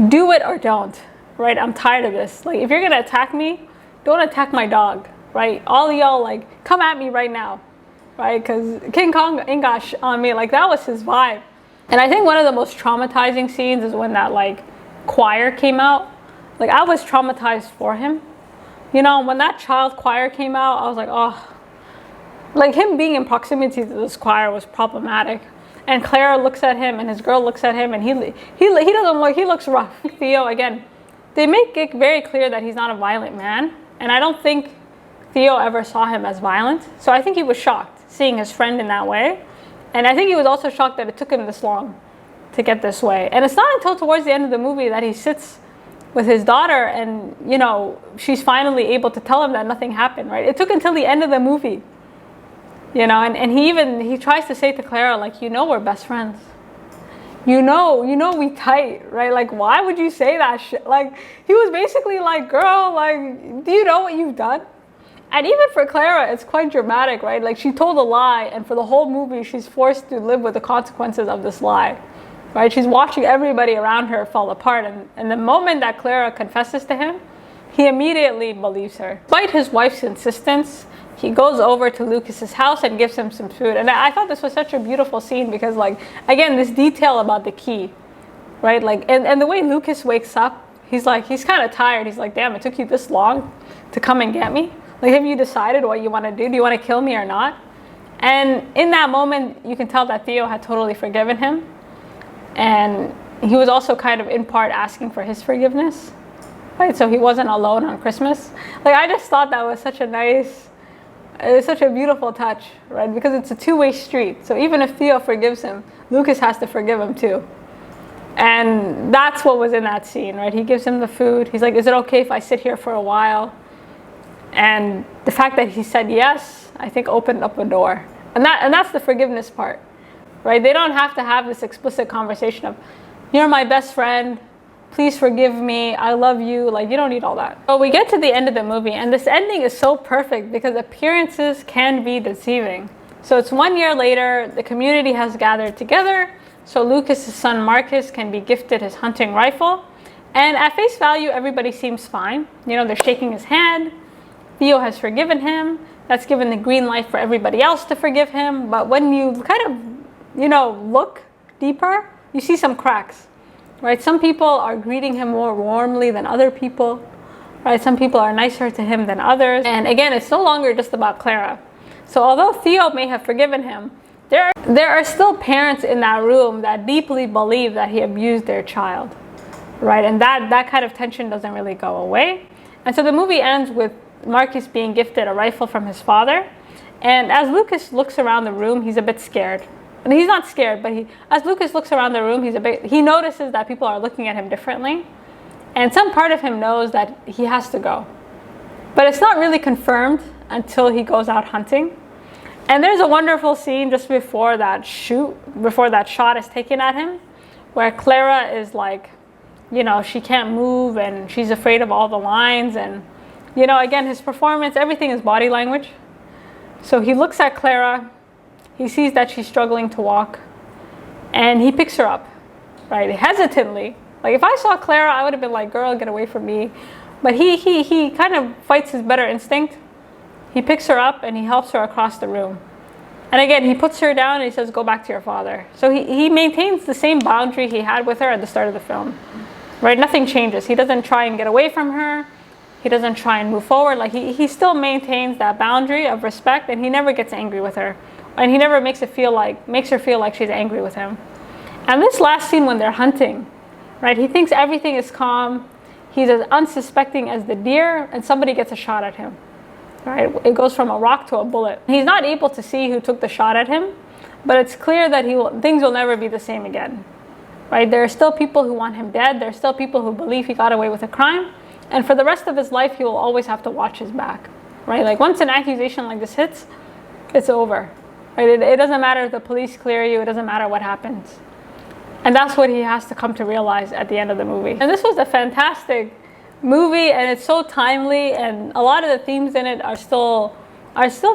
do it or don't, right? I'm tired of this. Like, if you're gonna attack me, don't attack my dog, right? All of y'all, like, come at me right now, right? Because King Kong ain't got on me. Like, that was his vibe. And I think one of the most traumatizing scenes is when that, like, choir came out. Like, I was traumatized for him. You know, when that child choir came out, I was like, oh. Like, him being in proximity to this choir was problematic. And Clara looks at him, and his girl looks at him, and he doesn't look, he looks rough. Theo, again, they make it very clear that he's not a violent man. And I don't think Theo ever saw him as violent. So I think he was shocked seeing his friend in that way. And I think he was also shocked that it took him this long to get this way. And it's not until towards the end of the movie that he sits with his daughter and, you know, she's finally able to tell him that nothing happened, right? It took until the end of the movie, you know, and he tries to say to Clara, like, you know, we're best friends. You know we tight, right? Like, why would you say that shit? Like, he was basically like, girl, like, do you know what you've done? And even for Clara, it's quite dramatic, right? Like, she told a lie, and for the whole movie, she's forced to live with the consequences of this lie, right? She's watching everybody around her fall apart, and the moment that Clara confesses to him, he immediately believes her. Despite his wife's insistence, he goes over to Lucas's house and gives him some food. And I thought this was such a beautiful scene because, like, again, this detail about the key, right? Like, and the way Lucas wakes up, he's kind of tired. He's like, damn, it took you this long to come and get me? Like, have you decided what you want to do? Do you want to kill me or not? And in that moment, you can tell that Theo had totally forgiven him. And he was also kind of in part asking for his forgiveness, right? So he wasn't alone on Christmas. Like, I just thought that was such a beautiful touch, right? Because it's a two-way street. So even if Theo forgives him, Lucas has to forgive him too. And that's what was in that scene, right? He gives him the food. He's like, is it okay if I sit here for a while? And the fact that he said yes, I think opened up a door. And that's the forgiveness part, right? They don't have to have this explicit conversation of, you're my best friend, please forgive me, I love you. Like, you don't need all that. So we get to the end of the movie, and this ending is so perfect because appearances can be deceiving. So it's 1 year later, the community has gathered together, so Lucas's son Marcus can be gifted his hunting rifle. And at face value, everybody seems fine. You know, they're shaking his hand. Theo has forgiven him. That's given the green light for everybody else to forgive him. But when you kind of, you know, look deeper, you see some cracks. Right? Some people are greeting him more warmly than other people. Right? Some people are nicer to him than others. And again, it's no longer just about Clara. So although Theo may have forgiven him, there are still parents in that room that deeply believe that he abused their child. Right? And that kind of tension doesn't really go away. And so the movie ends with Marcus being gifted a rifle from his father. And as Lucas looks around the room, he's a bit scared. And he's not scared, but as Lucas looks around the room, he notices that people are looking at him differently. And some part of him knows that he has to go. But it's not really confirmed until he goes out hunting. And there's a wonderful scene just before that shot is taken at him, where Clara is like, you know, she can't move and she's afraid of all the lines. And, you know, again, his performance, everything is body language. So he looks at Clara. He sees that she's struggling to walk, and he picks her up, right? Hesitantly. Like, if I saw Clara, I would have been like, girl, get away from me. But he kind of fights his better instinct. He picks her up and he helps her across the room. And again, he puts her down and he says, go back to your father. So he maintains the same boundary he had with her at the start of the film, right? Nothing changes. He doesn't try and get away from her. He doesn't try and move forward. Like, he still maintains that boundary of respect, and he never gets angry with her. And he never makes her feel like she's angry with him. And this last scene when they're hunting, right? He thinks everything is calm. He's as unsuspecting as the deer, and somebody gets a shot at him, right? It goes from a rock to a bullet. He's not able to see who took the shot at him, but it's clear that things will never be the same again, right? There are still people who want him dead. There are still people who believe he got away with a crime. And for the rest of his life, he will always have to watch his back, right? Like once an accusation like this hits, it's over, right? It doesn't matter if the police clear you. It doesn't matter what happens. And that's what he has to come to realize at the end of the movie. And this was a fantastic movie, and it's so timely, and a lot of the themes in it are still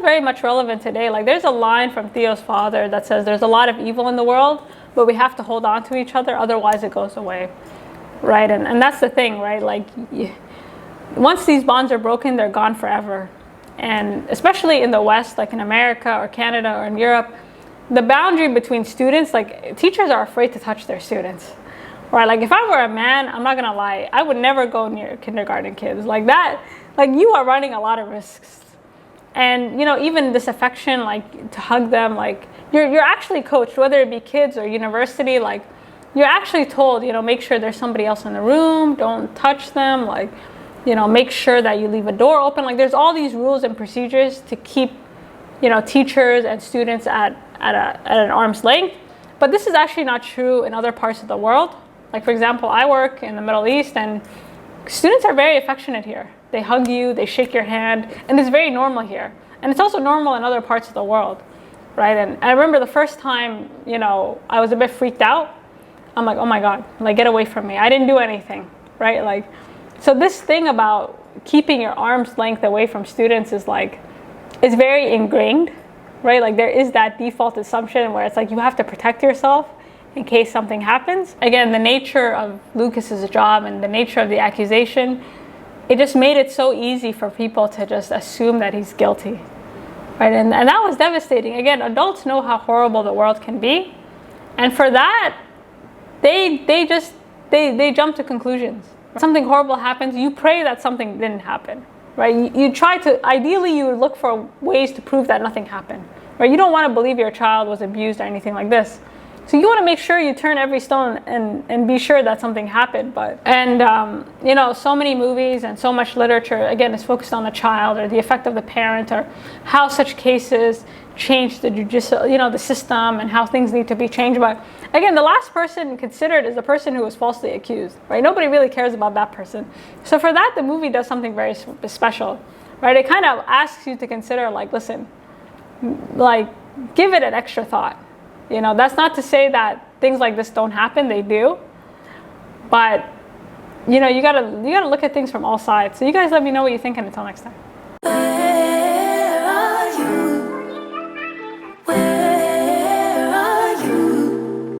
very much relevant today. Like there's a line from Theo's father that says there's a lot of evil in the world, but we have to hold on to each other, otherwise it goes away, right? And that's the thing, right? Like once these bonds are broken, they're gone forever. And especially in the West, like in America or Canada or in Europe, the boundary between students, like teachers are afraid to touch their students, right? Like if I were a man, I'm not gonna lie, I would never go near kindergarten kids like that. Like you are running a lot of risks. And even this affection, like to hug them, like you're actually coached, whether it be kids or university, like you're actually told, make sure there's somebody else in the room, don't touch them, like, make sure that you leave a door open. Like there's all these rules and procedures to keep, teachers and students at an arm's length. But this is actually not true in other parts of the world. Like for example, I work in the Middle East, and students are very affectionate here. They hug you, they shake your hand, and it's very normal here. And it's also normal in other parts of the world, right? And I remember the first time, I was a bit freaked out. I'm like, oh my God, like get away from me. I didn't do anything, right? Like, so this thing about keeping your arm's length away from students is very ingrained, right? Like there is that default assumption where it's like you have to protect yourself in case something happens. Again, the nature of Lucas's job and the nature of the accusation, it just made it so easy for people to just assume that he's guilty, right? And that was devastating. Again, adults know how horrible the world can be, and for that, they jump to conclusions. Something horrible happens, you pray that something didn't happen, right? You try to, ideally you would look for ways to prove that nothing happened, right? You don't want to believe your child was abused or anything like this. So you want to make sure you turn every stone and be sure that something happened. So many movies and so much literature, again, is focused on the child or the effect of the parent or how such cases change the judicial, the system and how things need to be changed. But again, the last person considered is the person who was falsely accused, right? Nobody really cares about that person. So for that, the movie does something very special, right? It kind of asks you to consider, like, listen, like, give it an extra thought. That's not to say that things like this don't happen, they do. But, you gotta look at things from all sides. So you guys let me know what you think, and until next time.